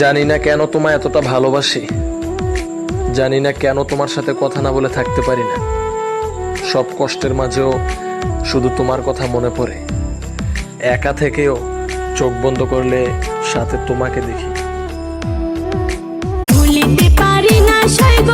জানি না কেন তোমায় এতটা ভালোবাসি, জানি না কেন তোমার সাথে কথা না বলে থাকতে পারি না। সব কষ্টের মাঝেও শুধু তোমার কথা মনে পড়ে। একা থেকেও চোখ বন্ধ করলে সাথে তোমাকে দেখি। ভুলিতে পারি না সৈব